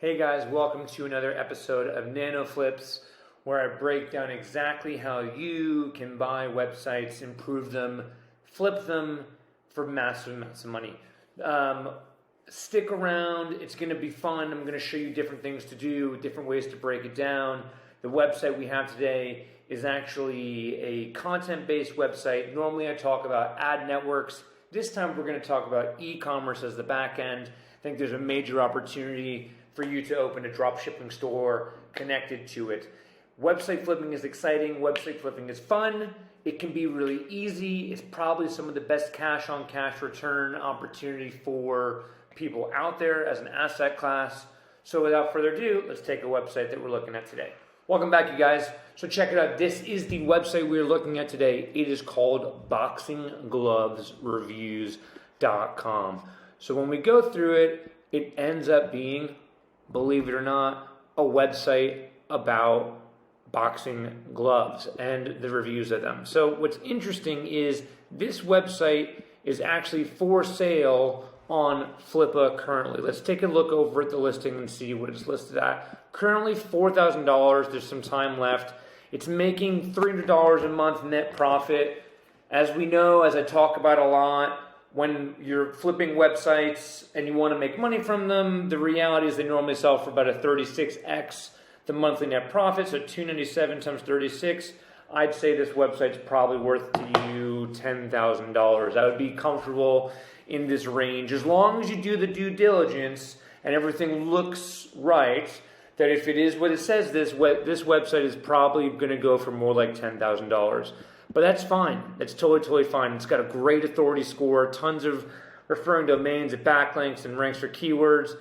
Hey guys, welcome to another episode of Nano Flips, where I break down exactly how you can buy websites, improve them, flip them for massive amounts of money. Stick around, it's going to be fun. I'm going to show you different things to do, different ways to break it down. The website we have today is actually a content-based website. Normally I talk about ad networks. This time we're going to talk about e-commerce as the back end. I think there's a major opportunity for you to open a dropshipping store connected to it. Website flipping is exciting. Website flipping is fun. It can be really easy. It's probably some of the best cash-on-cash return opportunity for people out there as an asset class. So without further ado, let's take a website that we're looking at today. Welcome back, you guys. So check it out. This is the website we're looking at today. It is called boxingglovesreviews.com. So when we go through it, it ends up being, believe it or not, a website about boxing gloves and the reviews of them. So what's interesting is this website is actually for sale on Flippa currently. Let's take a look over at the listing and see what it's listed at. Currently $4,000. There's some time left. It's making $300 a month net profit. As we know, as I talk about a lot, when you're flipping websites and you want to make money from them, the reality is they normally sell for about a 36x the monthly net profit, so $297 times 36. I'd say this website's probably worth to you $10,000. I would be comfortable in this range as long as you do the due diligence and everything looks right. That if it is what it says, this website is probably going to go for more like $10,000. But that's fine. That's totally fine. It's got a great authority score, tons of referring domains, and backlinks, and ranks for keywords.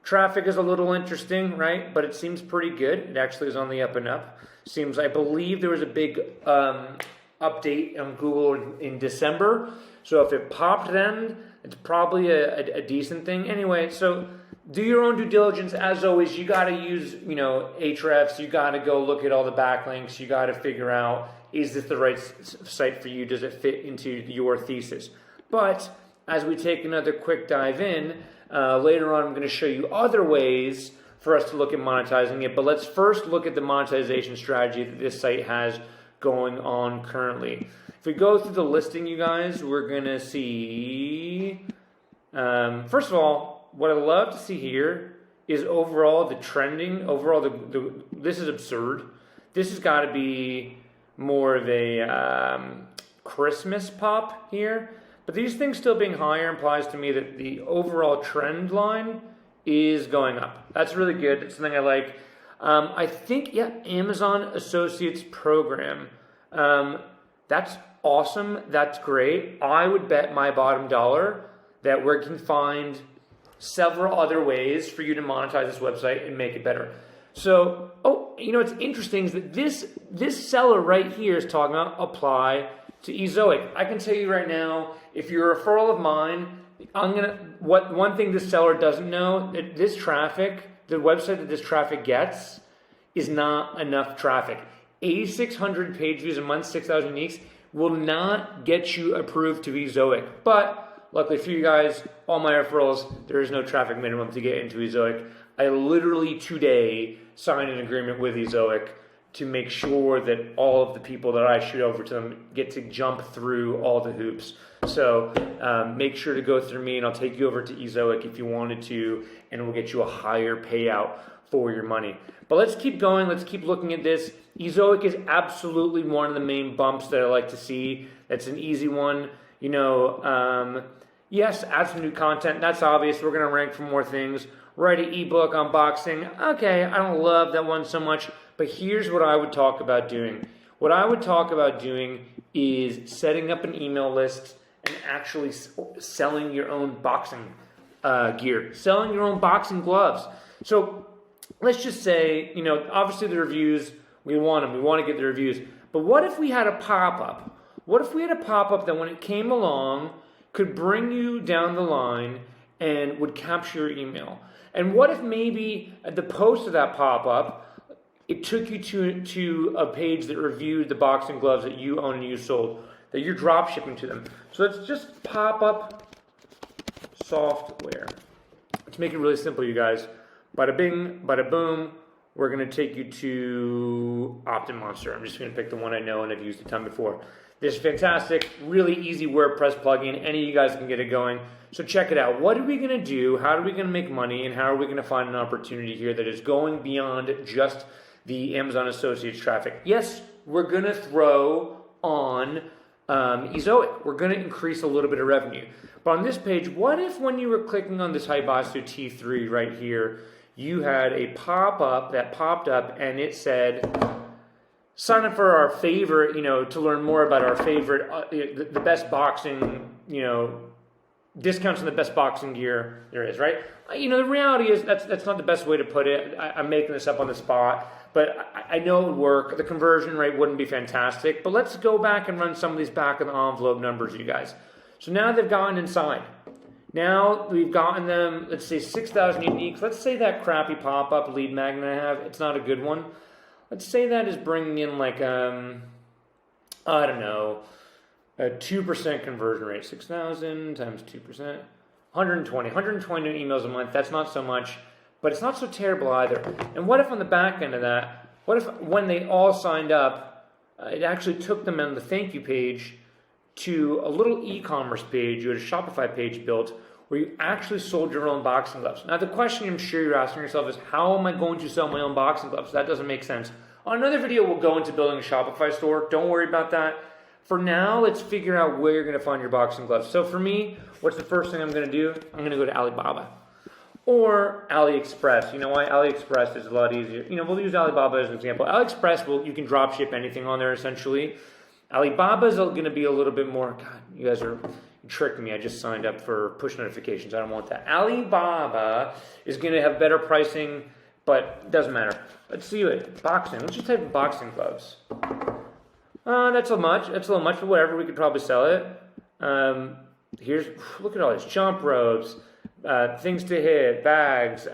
Traffic is a little interesting, right? But it seems pretty good. It actually is on the up and up. I believe there was a big update on Google in December. So if it popped then, it's probably a decent thing. Anyway, so do your own due diligence. As always, you got to use, Ahrefs. You got to go look at all the backlinks. You got to figure out, is this the right site for you? Does it fit into your thesis? But as we take another quick dive in, later on I'm going to show you other ways for us to look at monetizing it. But let's first look at the monetization strategy that this site has going on currently. If we go through the listing, you guys, we're going to see, first of all, what I love to see here is overall the trending. Overall, this is absurd. This has got to be more of a Christmas pop here. But these things still being higher implies to me that the overall trend line is going up. That's really good. It's something I like. I think, Amazon Associates Program. That's awesome. That's great. I would bet my bottom dollar that we can find several other ways for you to monetize this website and make it better. So, what's interesting is that this seller right here is talking about apply to Ezoic. I can tell you right now, if you're a referral of mine, one thing this seller doesn't know, that this traffic, the website that this traffic gets, is not enough traffic. 8,600 page views a month, 6,000 uniques, will not get you approved to Ezoic. But luckily for you guys, all my referrals, there is no traffic minimum to get into Ezoic. I literally today signed an agreement with Ezoic to make sure that all of the people that I shoot over to them get to jump through all the hoops. So make sure to go through me and I'll take you over to Ezoic if you wanted to, and we'll get you a higher payout for your money. But let's keep going. Let's keep looking at this. Ezoic is absolutely one of the main bumps that I like to see. That's an easy one. Yes, add some new content. That's obvious. We're going to rank for more things. Write an ebook on boxing. Okay, I don't love that one so much, but here's what I would talk about doing. What I would talk about doing is setting up an email list and actually selling your own boxing gear, selling your own boxing gloves. So let's just say, obviously the reviews, we want them. We want to get the reviews. But what if we had a pop-up? What if we had a pop-up that when it came along could bring you down the line and would capture your email? And what if maybe at the post of that pop-up, it took you to a page that reviewed the boxing gloves that you own and you sold, that you're drop shipping to them. So let's just pop up software. Let's make it really simple, you guys. bada bing, bada boom. We're going to take you to OptinMonster. I'm just going to pick the one I know and I've used a ton before. This is fantastic, really easy WordPress plugin. Any of you guys can get it going. So check it out. What are we going to do? How are we going to make money? And how are we going to find an opportunity here that is going beyond just the Amazon Associates traffic? Yes, we're going to throw on Ezoic. We're going to increase a little bit of revenue. But on this page, what if when you were clicking on this Hibasu T3 right here, you had a pop-up that popped up and it said, sign up for our favorite, to learn more about our favorite, the best boxing, discounts on the best boxing gear there is, right? The reality is that's not the best way to put it. I'm making this up on the spot, but I know it would work. The conversion rate wouldn't be fantastic, but let's go back and run some of these back of the envelope numbers, you guys. So now they've gotten inside. Now we've gotten them, let's say 6,000 uniques. Let's say that crappy pop-up lead magnet I have, it's not a good one. Let's say that is bringing in like, I don't know, a 2% conversion rate. 6,000 times 2%, 120 new emails a month. That's not so much, but it's not so terrible either. And what if on the back end of that, what if when they all signed up, it actually took them on the thank you page to a little e-commerce page, you had a Shopify page built where you actually sold your own boxing gloves. Now the question I'm sure you're asking yourself is, how am I going to sell my own boxing gloves? That doesn't make sense. On another video, we'll go into building a Shopify store. Don't worry about that. For now, let's figure out where you're going to find your boxing gloves. So for me, what's the first thing I'm going to do? I'm going to go to Alibaba or AliExpress. You know why? AliExpress is a lot easier. We'll use Alibaba as an example. AliExpress, you can drop ship anything on there essentially. Alibaba is going to be a little bit more, God, you guys are tricking me. I just signed up for push notifications. I don't want that. Alibaba is going to have better pricing, but it doesn't matter. Let's see what boxing. Let's just type in boxing gloves. That's a little much, but whatever. We could probably sell it. Look at all these jump ropes, things to hit, bags,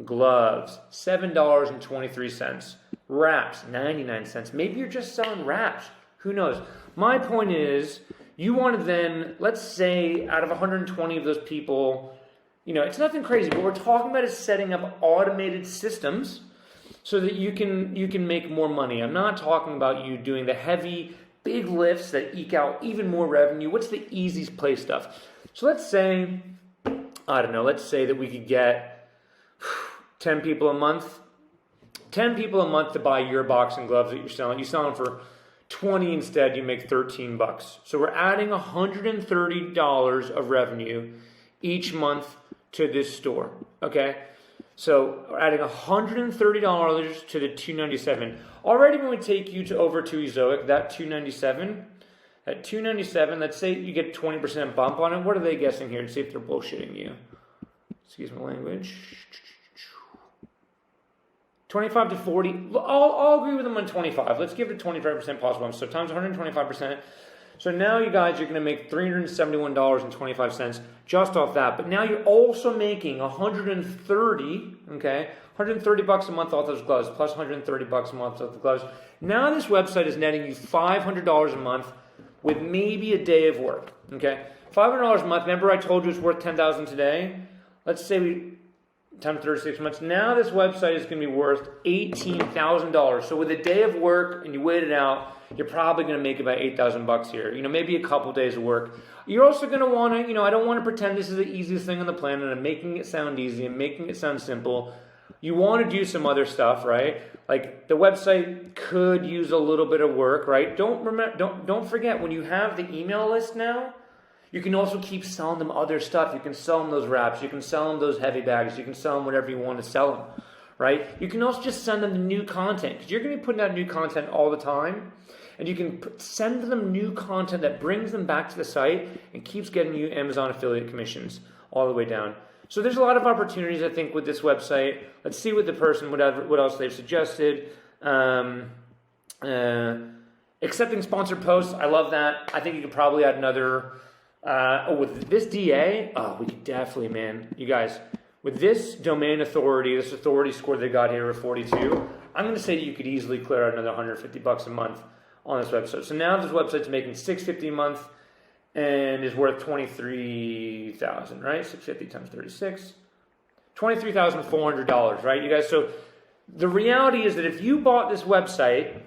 gloves, $7.23. Wraps, 99 cents. Maybe you're just selling wraps. Who knows? My point is, you want to then, let's say, out of 120 of those people, it's nothing crazy, but we're talking about is setting up automated systems so that you can make more money. I'm not talking about you doing the heavy, big lifts that eke out even more revenue. What's the easiest play stuff? So let's say, let's say that we could get 10 people a month. 10 people a month to buy your boxing gloves that you're selling. You sell them for 20 instead, you make 13 bucks. So we're adding $130 of revenue each month to this store, okay? So we're adding $130 to the $297. Already when we take you over to Ezoic, that $297, let's say you get 20% bump on it. What are they guessing here? And see if they're bullshitting you. Excuse my language. 25 to 40. I'll agree with them on 25. Let's give it 25% possible. So times 125%. So now you guys are going to make $371.25 just off that. But now you're also making $130, okay? $130 a month off those gloves, plus $130 a month off the gloves. Now this website is netting you $500 a month with maybe a day of work, okay? $500 a month. Remember I told you it's worth $10,000 today? Let's say we times 36 months. Now this website is going to be worth $18,000. So with a day of work and you wait it out, you're probably going to make about $8,000 here. Maybe a couple days of work. You're also going to want to, I don't want to pretend this is the easiest thing on the planet. I'm making it sound easy. I'm making it sound simple. You want to do some other stuff, right? Like the website could use a little bit of work, right? Don't forget when you have the email list now, you can also keep selling them other stuff. You can sell them those wraps. You can sell them those heavy bags. You can sell them whatever you want to sell them, right? You can also just send them the new content because you're going to be putting out new content all the time. And you can send them new content that brings them back to the site and keeps getting you Amazon affiliate commissions all the way down. So there's a lot of opportunities, I think, with this website. Let's see what what else they've suggested. Accepting sponsored posts. I love that. I think you could probably add another. With this DA, we could definitely, man. You guys, with this domain authority, this authority score they got here of 42, I'm going to say that you could easily clear out another $150 a month on this website. So now this website's making $650 a month and is worth $23,000, right? 650 times 36. $23,400, right, you guys? So the reality is that if you bought this website,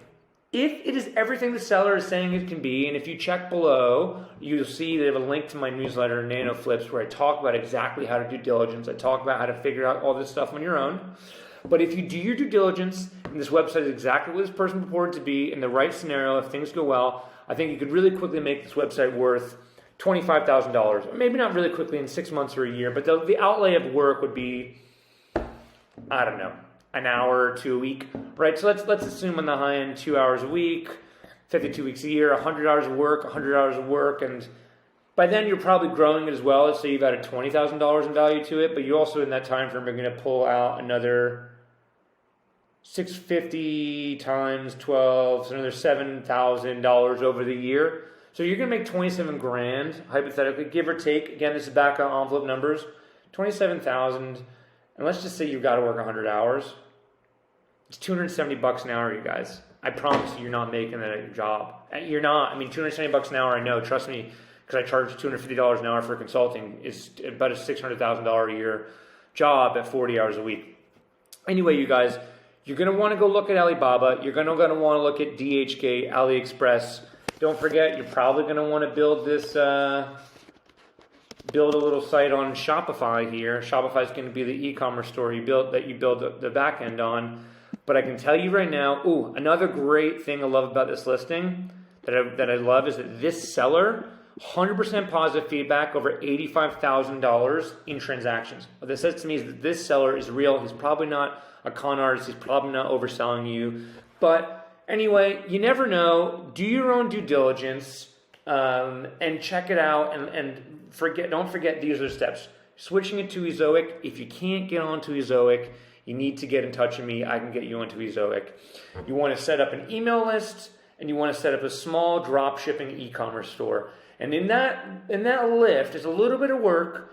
if it is everything the seller is saying it can be, and if you check below, you'll see they have a link to my newsletter, Nano Flips, where I talk about exactly how to do diligence. I talk about how to figure out all this stuff on your own. But if you do your due diligence, and this website is exactly what this person purported to be, in the right scenario, if things go well, I think you could really quickly make this website worth $25,000. Maybe not really quickly, in 6 months or a year, but the outlay of work would be, I don't know, an hour to a week, right? So let's assume on the high end 2 hours a week, 52 weeks a year, 100 hours of work, 100 hours of work, and by then you're probably growing it as well. Let's say you've added $20,000 in value to it, but you also in that time frame are going to pull out another 650 times 12, so another $7,000 over the year. So you're going to make 27 grand, hypothetically, give or take. Again, this is back on envelope numbers. 27,000. And let's just say you've got to work 100 hours. It's $270 an hour, you guys. I promise you're not making that at your job. You're not. I mean, $270 an hour, I know. Trust me, because I charge $250 an hour for consulting. It's about a $600,000 a year job at 40 hours a week. Anyway, you guys, you're going to want to go look at Alibaba. You're going to want to look at DHgate, AliExpress. Don't forget, you're probably going to want to build this... build a little site on Shopify here. Shopify is going to be the e-commerce store you build the back end on. But I can tell you right now, another great thing I love about this listing that I love is that this seller, 100% positive feedback, over $85,000 in transactions. What this says to me is that this seller is real. He's probably not a con artist. He's probably not overselling you. But anyway, you never know. Do your own due diligence and check it out and don't forget these are the steps. Switching it to Ezoic. If you can't get onto Ezoic, you need to get in touch with me. I can get you onto Ezoic. You want to set up an email list, and you want to set up a small dropshipping e-commerce store. And in that lift, it's a little bit of work.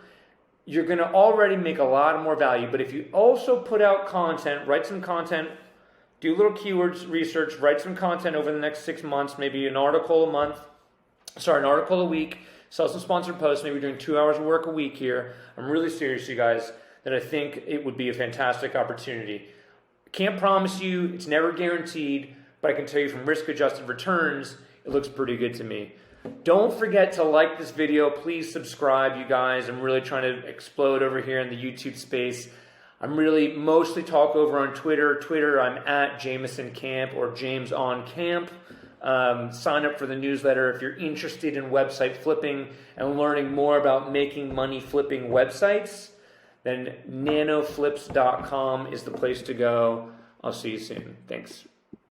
You're going to already make a lot more value. But if you also put out content, write some content, do a little keywords research, write some content over the next 6 months, maybe an article a week, sell some sponsored posts, maybe doing 2 hours of work a week here. I'm really serious, you guys, that I think it would be a fantastic opportunity. Can't promise you, it's never guaranteed, but I can tell you from risk-adjusted returns, it looks pretty good to me. Don't forget to like this video. Please subscribe, you guys. I'm really trying to explode over here in the YouTube space. I'm really mostly talk over on Twitter. I'm at Jameson Camp or James on Camp. Sign up for the newsletter if you're interested in website flipping and learning more about making money flipping websites. Then nanoflips.com is the place to go. I'll see you soon. Thanks.